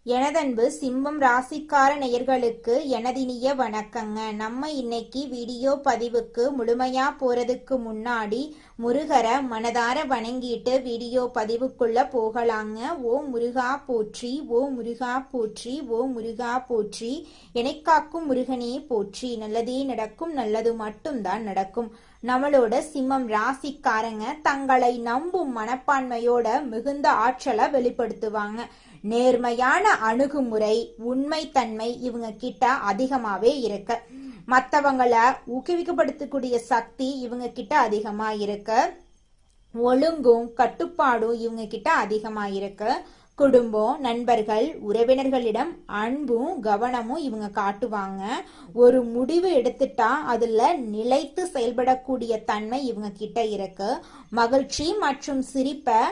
எனதன்பு சிம்மம் ராசிக்கார நேயர்களுக்கு எனதினிய வணக்கங்க. நம்ம இன்னைக்கு வீடியோ பதிவுக்கு முழுமையா போறதுக்கு முன்னாடி முருகரை மனதார வணங்கிட்டு வீடியோ பதிவுக்குள்ள போகலாங்க. ஓ முருகா போற்றி, ஓ முருகா போற்றி, ஓ முருகா போற்றி, எனைக்காக்கும் முருகனே போற்றி. நல்லதே நடக்கும், நல்லது மட்டும்தான் நடக்கும். நம்மளோட சிம்மம் ராசிக்காரங்க தங்களை நம்பும் மனப்பான்மையோட மிகுந்த ஆற்றலை வெளிப்படுத்துவாங்க. நேர்மையான அணுகுமுறை, உண்மைத்தன்மை இவங்க கிட்ட அதிகமாவே இருக்கு. மற்றவங்களை ஊக்குவிக்கப்படுத்தக்கூடிய சக்தி இவங்க கிட்ட அதிகமா இருக்கு. ஒழுங்கும் கட்டுப்பாடும் இவங்க கிட்ட அதிகமா இருக்கு. குடும்பம், நண்பர்கள், உறவினர்களிடம் அன்பும் கவனமும் இவங்க காட்டுவாங்க. ஒரு முடிவு எடுத்துட்டா அதுல நிலைத்து செயல்படக்கூடிய தன்மை இவங்க கிட்ட இருக்கு. மகிழ்ச்சி மற்றும் சிரிப்பை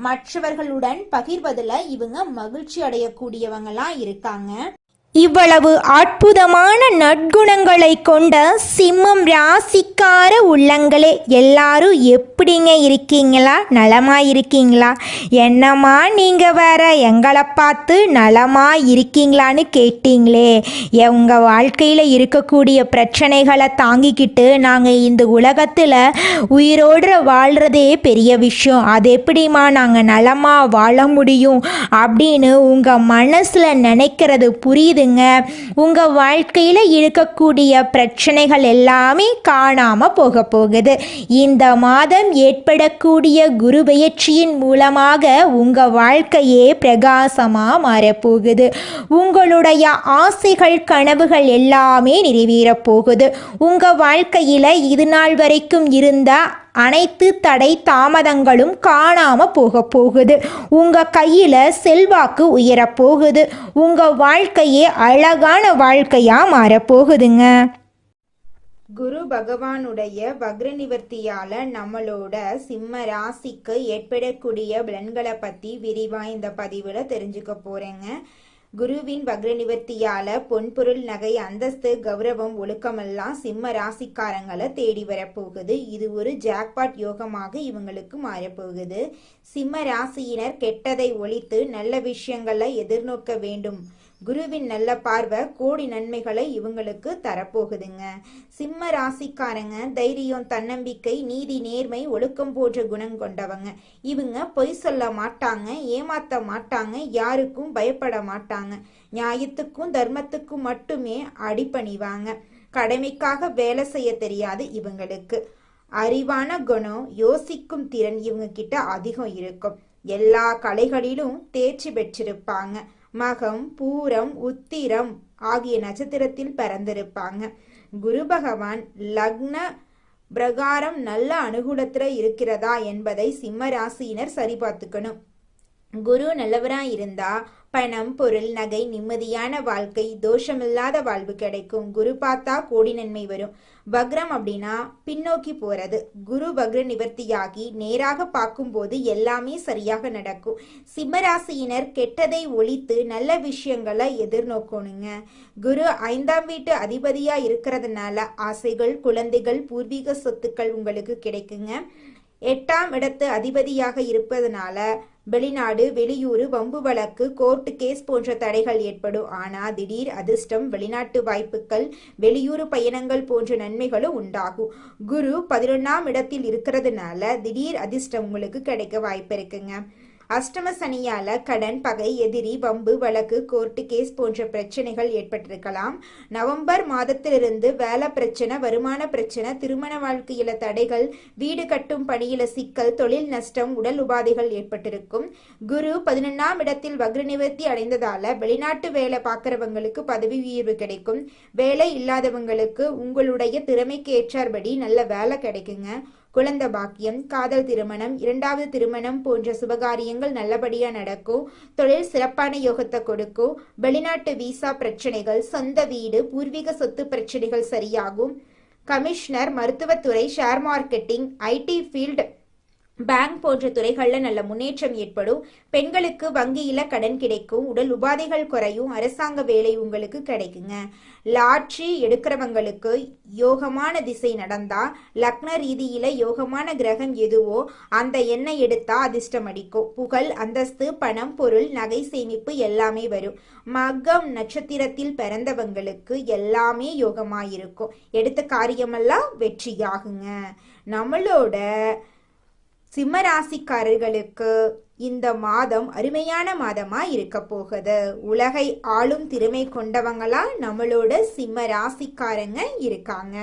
மற்றவர்களுடன் பகிர்வதில் இவங்க மகிழ்ச்சி அடையக்கூடியவங்களா இருக்காங்க. இவ்வளவு அற்புதமான நற்குணங்களை கொண்ட சிம்மம் ராசிக்கார உள்ளங்களே, எல்லாரும் எப்படிங்க இருக்கீங்களா? நலமா இருக்கீங்களா? என்னம்மா நீங்கள் வேற எங்களை பார்த்து நலமா இருக்கீங்களான்னு கேட்டீங்களே. உங்கள் வாழ்க்கையில் இருக்கக்கூடிய பிரச்சனைகளை தாங்கிக்கிட்டு நாங்கள் இந்த உலகத்தில் உயிரோடு வாழ்கிறதே பெரிய விஷயம். அது எப்படிம்மா நாங்கள் நலமாக வாழ முடியும் அப்படின்னு உங்கள் மனசில் நினைக்கிறது புரியுது. உங்க வாழ்க்கையில இருக்கக்கூடிய பிரச்சனைகள் எல்லாமே காணாம போக போகுது. இந்த மாதம் ஏற்படக்கூடிய குரு பெயர்ச்சியின் மூலமாக உங்க வாழ்க்கையே பிரகாசமா மாறப்போகுது. உங்களுடைய ஆசைகள் கனவுகள் எல்லாமே நிறைவேற போகுது. உங்க வாழ்க்கையில இது நாள் வரைக்கும் இருந்த அனைத்து தடை தாமதங்களும் காணாம போகுது. உங்க கையில செல்வாக்கு உயரப்போகுது. உங்க வாழ்க்கையே அழகான வாழ்க்கையா மாறப்போகுதுங்க. குரு பகவானுடைய வக்ர நிவர்த்தியால நம்மளோட சிம்ம ராசிக்கு ஏற்படக்கூடிய பலன்களை பத்தி விரிவா இந்த பதிவுல தெரிஞ்சுக்க போறேங்க. குருவின் வக்ர நிவர்த்தியால பொன்பொருள், நகை, அந்தஸ்து, கௌரவம், ஒழுக்கமெல்லாம் சிம்ம ராசிக்காரங்களை தேடி வரப்போகுது. இது ஒரு ஜாக்பாட் யோகமாக இவங்களுக்கு மாறப்போகுது. சிம்ம ராசியினர் கெட்டதை ஒழித்து நல்ல விஷயங்களை எதிர்நோக்க வேண்டும். குருவின் நல்ல பார்வை கோடி நன்மைகளை இவங்களுக்கு தரப்போகுதுங்க. சிம்ம ராசிக்காரங்க தைரியம், தன்னம்பிக்கை, நீதி, நேர்மை, ஒழுக்கம் போன்ற குணம் கொண்டவங்க. இவங்க பொய் சொல்ல மாட்டாங்க, ஏமாத்த மாட்டாங்க, யாருக்கும் பயப்பட மாட்டாங்க. நியாயத்துக்கும் தர்மத்துக்கும் மட்டுமே அடிபணிவாங்க. கடமைக்காக வேலை செய்ய தெரியாது இவங்களுக்கு. அறிவான குணம், யோசிக்கும் திறன் இவங்க கிட்ட அதிகம் இருக்கும். எல்லா கலைகளிலும் தேர்ச்சி பெற்றிருப்பாங்க. மகம், பூரம், உத்திரம் ஆகிய நட்சத்திரத்தில் பிறந்திருப்பாங்க. குரு பகவான் லக்ன பிரகாரம் நல்ல அனுகூலத்துல இருக்கிறதா என்பதை சிம்ம ராசியினர் சரி பார்த்துக்கணும். குரு நல்லவரா இருந்தா பணம், பொருள், நகை, நிம்மதியான வாழ்க்கை, தோஷமில்லாத வாழ்வு கிடைக்கும். குரு பார்த்தா கோடி நன்மை வரும். வக்ரம் அப்படின்னா பின்னோக்கி போறது. குரு வக்ர நிவர்த்தியாகி நேராக பார்க்கும்போது எல்லாமே சரியாக நடக்கும். சிம்மராசியினர் கெட்டதை ஒழித்து நல்ல விஷயங்களை எதிர்நோக்கணுங்க. குரு 5ஆம் வீட்டு அதிபதியா இருக்கிறதுனால ஆசைகள், குழந்தைகள், பூர்வீக சொத்துக்கள் உங்களுக்கு கிடைக்குங்க. 8ஆம் இடத்து அதிபதியாக இருப்பதனால வெளிநாடு, வெளியூர், வம்பு வழக்கு, கோர்ட்டு கேஸ் போன்ற தடைகள் ஏற்படும். ஆனா திடீர் அதிர்ஷ்டம், வெளிநாட்டு வாய்ப்புகள், வெளியூர் பயணங்கள் போன்ற நன்மைகளும் உண்டாகும். குரு 11ஆம் இடத்தில் இருக்கிறதுனால திடீர் அதிர்ஷ்டம் உங்களுக்கு கிடைக்க வாய்ப்பு இருக்குங்க. அஷ்டம சனியால கடன், பகை, எதிரி, வம்பு வழக்கு, கோர்ட்டு கேஸ் போன்ற பிரச்சனைகள் ஏற்பட்டிருக்கலாம். நவம்பர் மாதத்திலிருந்து வேலை பிரச்சனை, வருமான பிரச்சனை, திருமண வாழ்க்கையில தடைகள், வீடு கட்டும் பணியில சிக்கல், தொழில் நஷ்டம், உடல் உபாதைகள் ஏற்பட்டிருக்கும். குரு 11ஆம் இடத்தில் வக்ர நிவர்த்தி அடைந்ததால வெளிநாட்டு வேலை பார்க்கறவங்களுக்கு பதவி உயர்வு கிடைக்கும். வேலை இல்லாதவங்களுக்கு உங்களுடைய திறமைக்கு ஏற்றார்படி நல்ல வேலை கிடைக்குங்க. குழந்தை பாக்கியம், காதல் திருமணம், 2வது திருமணம் போன்ற சுபகாரியங்கள் நல்லபடியா நடக்கும். தொழில் சிறப்பான யோகத்தை கொடுக்கும். வெளிநாட்டு விசா பிரச்சனைகள், சொந்த வீடு, பூர்வீக சொத்து பிரச்சனைகள் சரியாகும். கமிஷனர், மருத்துவத்துறை, share marketing, IT field bank போன்ற துறைகளில் நல்ல முன்னேற்றம் ஏற்படும். பெண்களுக்கு வங்கியில கடன் கிடைக்கும். உடல் உபாதைகள் குறையும். அரசாங்க வேலை உங்களுக்கு கிடைக்குங்க. லாட்ரி எடுக்கிறவங்களுக்கு யோகமான திசை நடந்தா, லக்ன ரீதியில யோகமான கிரகம் எதுவோ அந்த எண்ணெய் எடுத்தா அதிர்ஷ்டம் அடிக்கும். புகழ், அந்தஸ்து, பணம், பொருள், நகை சேமிப்பு எல்லாமே வரும். மகம் நட்சத்திரத்தில் பிறந்தவங்களுக்கு எல்லாமே யோகமாயிருக்கும். எடுத்த காரியமெல்லாம் வெற்றியாகுங்க. நம்மளோட சிம்மராசிக்காரர்களுக்கு இந்த மாதம் அருமையான மாதமா இருக்க போகுது. உலகை ஆளும் திறமை கொண்டவங்களா நம்மளோட சிம்ம ராசிக்காரங்க இருக்காங்க.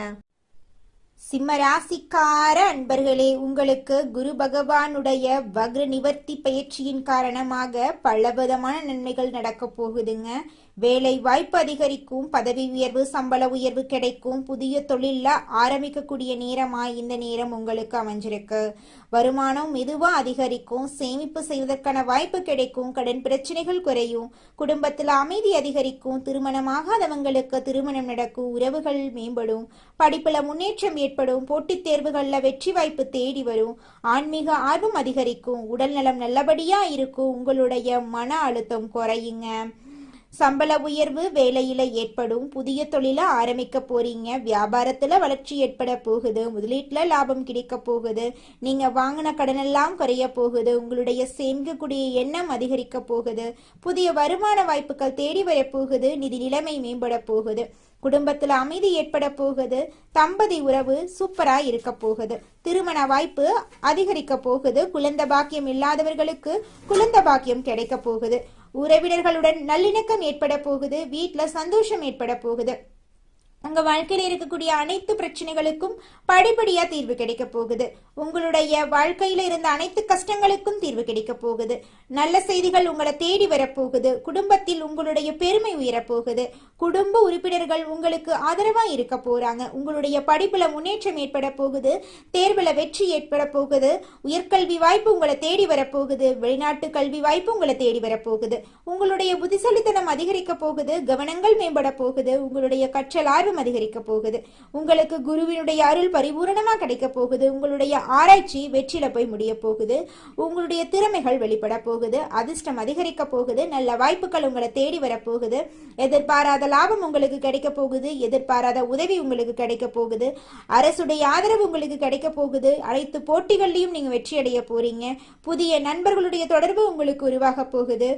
சிம்ம ராசிக்கார அன்பர்களே, உங்களுக்கு குரு பகவானுடைய வக்ர நிவர்த்தி பயிற்சியின் காரணமாக பலவிதமான நன்மைகள் நடக்க போகுதுங்க. வேலை வாய்ப்பு அதிகரிக்கும். பதவி உயர்வு, சம்பள உயர்வு கிடைக்கும். புதிய தொழில ஆரம்பிக்கக்கூடிய நேரமா இந்த நேரம் உங்களுக்கு அமைஞ்சிருக்கு. வருமானம் மெதுவா அதிகரிக்கும். சேமிப்பு செய்வதற்கான வாய்ப்பு கிடைக்கும். கடன் பிரச்சனைகள் குறையும். குடும்பத்தில் அமைதி அதிகரிக்கும். திருமணமாகாதவங்களுக்கு திருமணம் நடக்கும். உறவுகள் மேம்படும். படிப்புல முன்னேற்றம் ஏற்படும். போட்டித் தேர்வுகள்ல வெற்றி வாய்ப்பு தேடி வரும். ஆன்மீக ஆர்வம் அதிகரிக்கும். உடல் நலம் நல்லபடியா இருக்கும். உங்களுடைய மன அழுத்தம் குறையுங்க. சம்பள உயர்வு வேலையில ஏற்படும். புதிய தொழில ஆரம்பிக்க போறீங்க. வியாபாரத்துல வளர்ச்சி ஏற்பட போகுது. முதலீட்டுல லாபம் கிடைக்க போகுது. நீங்க வாங்கின கடன் எல்லாம் குறைய போகுது. உங்களுடைய சேமிக்கக்கூடிய எண்ணம் அதிகரிக்க போகுது. புதிய வருமான வாய்ப்புகள் தேடி வர போகுது. நிதி நிலைமை மேம்பட போகுது. குடும்பத்துல அமைதி ஏற்பட போகுது. தம்பதி உறவு சூப்பரா இருக்க போகுது. திருமண வாய்ப்பு அதிகரிக்க போகுது. குழந்தை பாக்கியம் இல்லாதவர்களுக்கு குழந்தை பாக்கியம் கிடைக்க போகுது. உறவினர்களுடன் நல்லிணக்கம் ஏற்பட போகுது. வீட்டுல சந்தோஷம் ஏற்பட போகுது. உங்க வாழ்க்கையில இருக்கக்கூடிய அனைத்து பிரச்சனைகளுக்கும் படிப்படியா தீர்வு கிடைக்க போகுது. உங்களுடைய வாழ்க்கையில இருந்த அனைத்து கஷ்டங்களுக்கும் தீர்வு கிடைக்க போகுது. நல்ல செய்திகள் உங்களை தேடி வரப்போகுது. குடும்பத்தில் உங்களுடைய பெருமை உயரப்போகுது. குடும்ப உறுப்பினர்கள் உங்களுக்கு ஆதரவா இருக்க போறாங்க. உங்களுடைய படிப்புல முன்னேற்றம் ஏற்பட போகுது. தேர்வுல வெற்றி ஏற்பட போகுது. உயர்கல்வி வாய்ப்பு உங்களை தேடி வரப்போகுது. வெளிநாட்டு கல்வி வாய்ப்பு உங்களை தேடி வரப்போகுது. உங்களுடைய புத்திசாலித்தனம் அதிகரிக்க போகுது. கவனங்கள் மேம்பட போகுது. உங்களுடைய கற்றல் ஆர்வம் அதிகரிக்க போகுது. உங்களுக்கு குருவினுடைய அருள் பரிபூரணமா கிடைக்க போகுது. உங்களுடைய ஆராய்ச்சி வெற்றில போய் முடிய போகுது. உங்களுடைய திறமைகள் வெளிப்பட போகுது. அதிர்ஷ்டம் அதிகரிக்க போகுது. நல்ல வாய்ப்புகள் உங்களை தேடி வரப்போகுது. எதிர்பாராத லாபம் உங்களுக்கு கிடைக்க போகுது. எதிர்பாராத உதவி உங்களுக்கு கிடைக்க போகுது. அரசுடைய ஆதரவு உங்களுக்கு கிடைக்க போகுது. அனைத்து போட்டிகள்லையும் நீங்க வெற்றி அடைய போறீங்க. புதிய நண்பர்களுடைய தொடர்பு உங்களுக்கு உருவாக போகுது.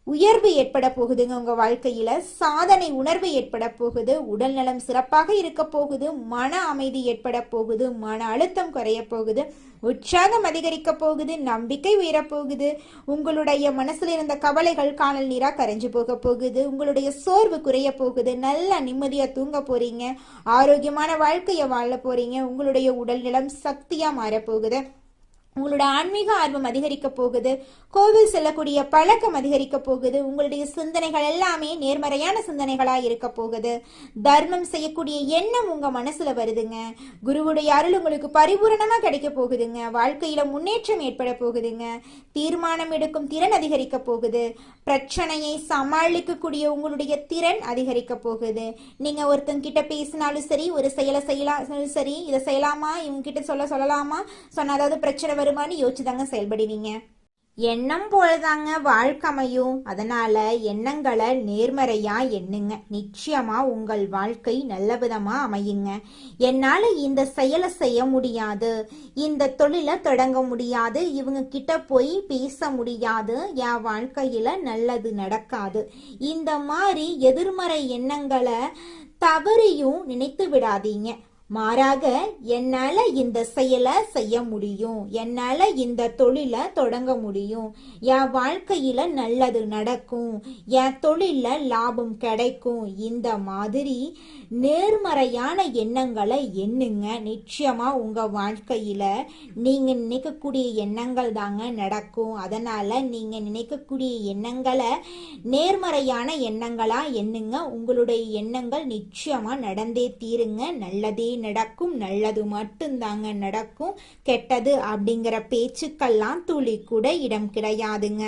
உயர்வு ஏற்பட போகுதுங்க. உங்க வாழ்க்கையில சாதனை உணர்வு ஏற்பட போகுது. உடல் நலம் சிறப்பாக இருக்க போகுது. மன அமைதி ஏற்பட போகுது. மன அழுத்தம் குறைய போகுது. உற்சாகம் அதிகரிக்க போகுது. நம்பிக்கை உயரப் போகுது. உங்களுடைய மனசுல இருந்த கவலைகள் காணல் நீரா கரைஞ்சு போக போகுது. உங்களுடைய சோர்வு குறைய போகுது. நல்லா நிம்மதியா தூங்க போறீங்க. ஆரோக்கியமான வாழ்க்கைய வாழ போறீங்க. உங்களுடைய உடல் நலம் சக்தியா மாறப்போகுது. உங்களோட ஆன்மீக ஆர்வம் அதிகரிக்க போகுது. கோவில் செல்லக்கூடிய பழக்கம் அதிகரிக்க போகுது. உங்களுடைய சிந்தனைகள் எல்லாமே நேர்மறையான சிந்தனைகளா இருக்க போகுது. தர்மம் செய்யக்கூடிய எண்ணம் உங்க மனசுல வருதுங்க. குருவுடைய அருள் உங்களுக்கு பரிபூரணமா கிடைக்க போகுதுங்க. வாழ்க்கையில முன்னேற்றம் ஏற்பட போகுதுங்க. தீர்மானம் எடுக்கும் திறன் அதிகரிக்க போகுது. பிரச்சனையை சமாளிக்கக்கூடிய உங்களுடைய திறன் அதிகரிக்க போகுது. நீங்க ஒருத்தங்க கிட்ட பேசினாலும் சரி, ஒரு செயலை செய்யலாம் சரி, இதை செய்யலாமா, இவங்க கிட்ட சொல்லலாமா, சொன்ன அதாவது பிரச்சனை வருமானு யோசிச்சுதாங்க செயல்படுவீங்க. எண்ணம் போலதாங்க வாழ்க்கை அமையும். அதனால எண்ணங்களை நேர்மறையா எண்ணுங்க. நிச்சயமா உங்கள் வாழ்க்கை நல்ல விதமா அமையுங்க. என்னால இந்த செயலை செய்ய முடியாது, இந்த தொழிலை தொடங்க முடியாது, இவங்க கிட்ட போய் பேச முடியாது, என் வாழ்க்கையில நல்லது நடக்காது, இந்த மாதிரி எதிர்மறை எண்ணங்களை தவறியும் நினைத்து விடாதீங்க. மாறாக என்னால இந்த செயலை செய்ய முடியும், என்னால இந்த தொழிலை தொடங்க முடியும், என் வாழ்க்கையில நல்லது நடக்கும், என் தொழில லாபம் கிடைக்கும், இந்த மாதிரி நேர்மறையான எண்ணங்களை எண்ணுங்க. நிச்சயமா உங்க வாழ்க்கையில நீங்க நினைக்கக்கூடிய எண்ணங்கள் தாங்க நடக்கும். அதனால நீங்க நினைக்கக்கூடிய எண்ணங்களை நேர்மறையான எண்ணங்களா எண்ணுங்க. உங்களுடைய எண்ணங்கள் நிச்சயமா நடந்தே தீருங்க. நல்லதே நடக்கும். நல்லது மட்டும்தாங்க நடக்கும். கெட்டது அப்படிங்கிற பேச்சுக்கெல்லாம் துளி கூட இடம் கிடையாதுங்க.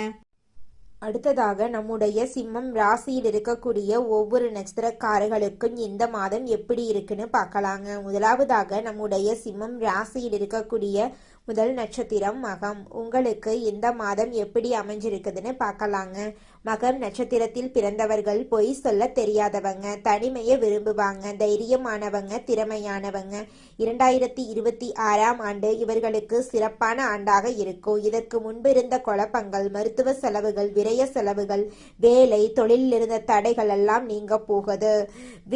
அடுத்ததாக நம்முடைய சிம்மம் ராசியில் இருக்கக்கூடிய ஒவ்வொரு நட்சத்திரக்காரர்களுக்கும் இந்த மாதம் எப்படி இருக்குன்னு பார்க்கலாங்க. முதலாவதாக நம்முடைய சிம்மம் ராசியில் இருக்கக்கூடிய முதல் நட்சத்திரம் மகம். உங்களுக்கு இந்த மாதம் எப்படி அமைஞ்சிருக்குதுன்னு பார்க்கலாங்க. மகம் நட்சத்திரத்தில் பிறந்தவர்கள் பொய் சொல்ல தெரியாதவங்க, தனிமையை விரும்புவாங்க, தைரியமானவங்க, திறமையானவங்க. 2026ஆம் ஆண்டு இவர்களுக்கு சிறப்பான ஆண்டாக இருக்கும். இதற்கு முன்பு இருந்த குழப்பங்கள், மருத்துவ செலவுகள், விரய செலவுகள், வேலை தொழிலில் இருந்த தடைகள் எல்லாம் நீங்க போகுது.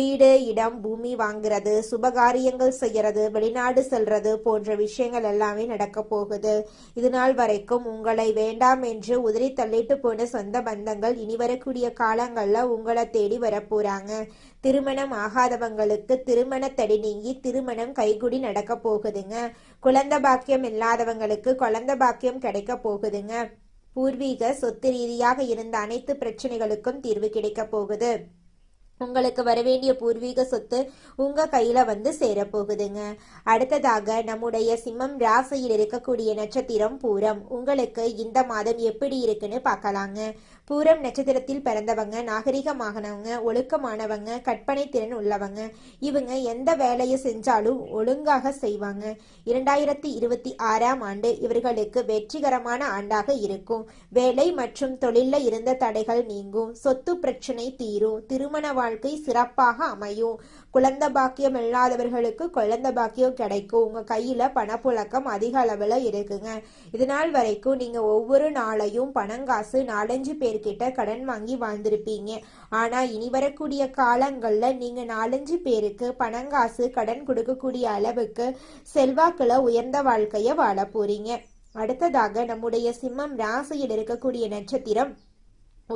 வீடு, இடம், பூமி வாங்குறது, சுபகாரியங்கள் செய்யறது, வெளிநாடு செல்றது போன்ற விஷயங்கள் எல்லாமே நடக்க போகுது. இது நாள் வரைக்கும் உங்களை வேண்டாம் என்று உதறி தள்ளிட்டு போன சொந்த பந்தங்கள் இனி வரக்கூடிய காலங்கள்ல உங்களை தேடி வரப்போறாங்க. திருமணம் ஆகாதவங்களுக்கு திருமண தடை நீங்கி திருமணம் கைகூடி நடக்க போகுதுங்க. குழந்தை பாக்கியம் இல்லாதவங்களுக்கு குழந்தை பாக்கியம் கிடைக்க போகுதுங்க. பூர்வீக சொத்து ரீதியாக இருந்த அனைத்து பிரச்சனைகளுக்கும் தீர்வு கிடைக்க போகுது. உங்களுக்கு வரவேண்டிய பூர்வீக சொத்து உங்க கையில வந்து சேரப்போகுதுங்க. அடுத்ததாக நம்முடைய சிம்மம் ராசியில் இருக்கக்கூடிய நட்சத்திரம் பூரம். உங்களுக்கு இந்த மாதம் எப்படி இருக்குன்னு பார்க்கலாங்க. பூரம் நட்சத்திரத்தில் பிறந்தவங்க நாகரிகமானவங்க, ஒழுக்கமானவங்க, கற்பனை திறன் உள்ளவங்க. இவங்க எந்த வேலையை செஞ்சாலும் ஒழுங்காக செய்வாங்க. 2026ஆம் ஆண்டு இவர்களுக்கு வெற்றிகரமான ஆண்டாக இருக்கும். வேலை மற்றும் தொழில இருந்த தடைகள் நீங்கும். சொத்து பிரச்சனை தீரும். திருமண வாழ்க்கை சிறப்பாக அமையும். குழந்தை பாக்கியம் இல்லாதவர்களுக்கு குழந்தை பாக்கியம் கிடைக்கும். உங்க கையில பணப்புழக்கம் அதிக அளவுல இருக்குங்க. இதனால் வரைக்கும் நீங்க ஒவ்வொரு நாளையும் பணங்காசு 4-5 பேர்கிட்ட கடன் வாங்கி வாழ்ந்திருப்பீங்க. ஆனா இனி வரக்கூடிய காலங்கள்ல நீங்க 4-5 பேருக்கு பணங்காசு கடன் கொடுக்கக்கூடிய அளவுக்கு செல்வாக்குல உயர்ந்த வாழ்க்கைய வாழ போறீங்க. அடுத்ததாக நம்முடைய சிம்மம் ராசியில் இருக்கக்கூடிய நட்சத்திரம்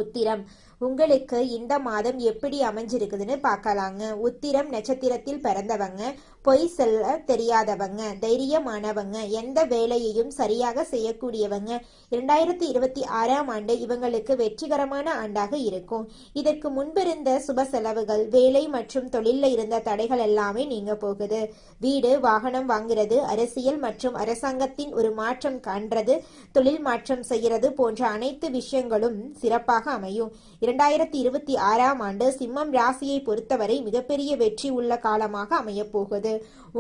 உத்திரம். உங்களுக்கு இந்த மாதம் எப்படி அமைஞ்சிருக்குதுன்னு பார்க்கலாங்க. உத்திரம் நட்சத்திரத்தில் பிறந்தவங்க பொய் சொல்ல தெரியாதவங்க, தைரியமானவங்க, எந்த வேலையையும் சரியாக செய்யக்கூடியவங்க. 2026ஆம் ஆண்டு இவங்களுக்கு வெற்றிகரமான ஆண்டாக இருக்கும். இதற்கு முன்பிருந்த சுப செலவுகள், வேலை மற்றும் தொழில இருந்த தடைகள் எல்லாமே நீங்க போகுது. வீடு, வாகனம் வாங்குறது, அரசியல் மற்றும் அரசாங்கத்தின் ஒரு மாற்றம் காண்றது, தொழில் மாற்றம் செய்யறது போன்ற அனைத்து விஷயங்களும் சிறப்பாக அமையும். 2026ஆம் ஆண்டு சிம்மம் ராசியை பொறுத்தவரை மிகப்பெரிய வெற்றி உள்ள காலமாக அமைய போகுது.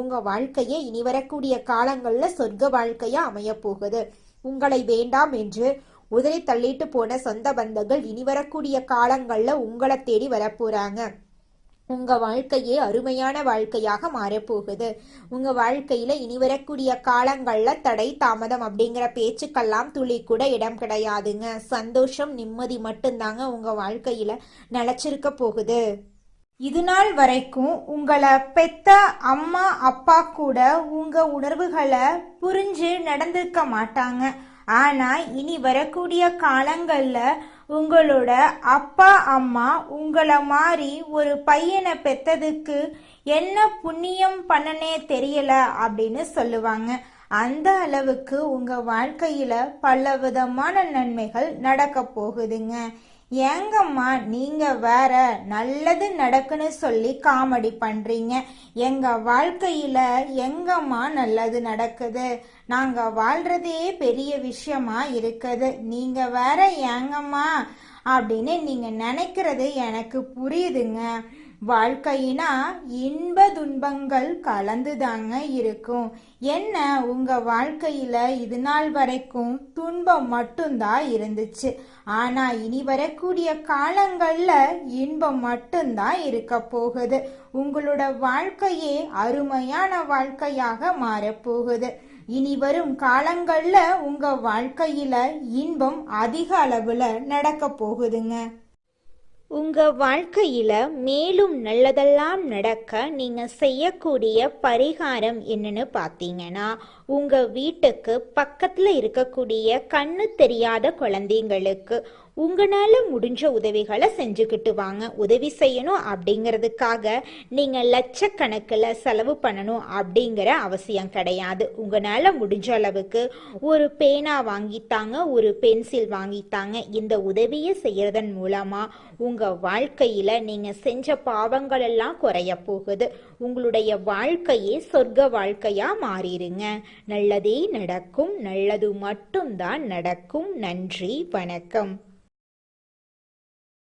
உங்க வாழ்க்கையே இனி வரக்கூடிய காலங்கள்ல சொர்க்க வாழ்க்கையா அமைய போகுது. உங்களை வேண்டாம் என்று உதறி தள்ளிட்டு போன சொந்த பந்தங்கள் இனி வரக்கூடிய காலங்கள்ல உங்களை தேடி வரப்போறாங்க. உங்க வாழ்க்கையே அருமையான வாழ்க்கையாக மாறப்போகுது. உங்க வாழ்க்கையில இனி வரக்கூடிய காலங்கள்ல தடை தாமதம் அப்படிங்கிற பேச்சுக்கெல்லாம் துளி கூட இடம் கிடையாதுங்க. சந்தோஷம், நிம்மதி மட்டும்தாங்க உங்க வாழ்க்கையில நிலைச்சிருக்க போகுது. இது நாள் வரைக்கும் உங்களை பெத்த அம்மா அப்பா கூட உங்க உணர்வுகளை புரிஞ்சு நடந்திருக்க மாட்டாங்க. ஆனா இனி வரக்கூடிய காலங்கள்ல உங்களோட அப்பா அம்மா உங்களை மாதிரி ஒரு பையனை பெத்ததுக்கு என்ன புண்ணியம் பண்ணனே தெரியல அப்படின்னு சொல்லுவாங்க. அந்த அளவுக்கு உங்க வாழ்க்கையில பல விதமான நன்மைகள் நடக்க போகுதுங்க. ஏங்கம்மா நீங்க வேற நல்லது நடக்குன்னு சொல்லி காமெடி பண்றீங்க? எங்க வாழ்க்கையில எங்கம்மா நல்லது நடக்குது? நாங்க வாழ்றதே பெரிய விஷயமா இருக்குது. நீங்க வேற ஏங்கம்மா அப்படின்னு நீங்க நினைக்கிறது எனக்கு புரியுதுங்க. வாழ்க்கையினா இன்ப துன்பங்கள் கலந்துதாங்க இருக்கும். என்ன உங்க வாழ்க்கையில இது நாள் வரைக்கும் துன்பம் மட்டும்தான் இருந்துச்சு. ஆனா இனி வரக்கூடிய காலங்கள்ல இன்பம் மட்டும்தான் இருக்க போகுது. உங்களோட வாழ்க்கையே அருமையான வாழ்க்கையாக மாறப்போகுது. இனி வரும் காலங்கள்ல உங்க வாழ்க்கையில இன்பம் அதிக அளவுல நடக்க போகுதுங்க. உங்க வாழ்க்கையில மேலும் நல்லதெல்லாம் நடக்க நீங்க செய்யக்கூடிய பரிகாரம் என்னன்னு பார்த்தீங்கன்னா, உங்க வீட்டுக்கு பக்கத்துல இருக்கக்கூடிய கண்ணு தெரியாத குழந்தைங்களுக்கு உங்களால முடிஞ்ச உதவிகளை செஞ்சுக்கிட்டு வாங்க. உதவி செய்யணும் அப்படிங்கிறதுக்காக நீங்க லட்சக்கணக்கில் செலவு பண்ணணும் அப்படிங்கிற அவசியம் கிடையாது. உங்களால முடிஞ்ச அளவுக்கு ஒரு பேனா வாங்கித்தாங்க, ஒரு பென்சில் வாங்கித்தாங்க. இந்த உதவியை செய்யறதன் மூலமா உங்க வாழ்க்கையில நீங்க செஞ்ச பாவங்கள் எல்லாம் குறைய போகுது. உங்களுடைய வாழ்க்கையே சொர்க்க வாழ்க்கையா மாறிடுங்க. நல்லதே நடக்கும். நல்லது மட்டும்தான் நடக்கும். நன்றி, வணக்கம்.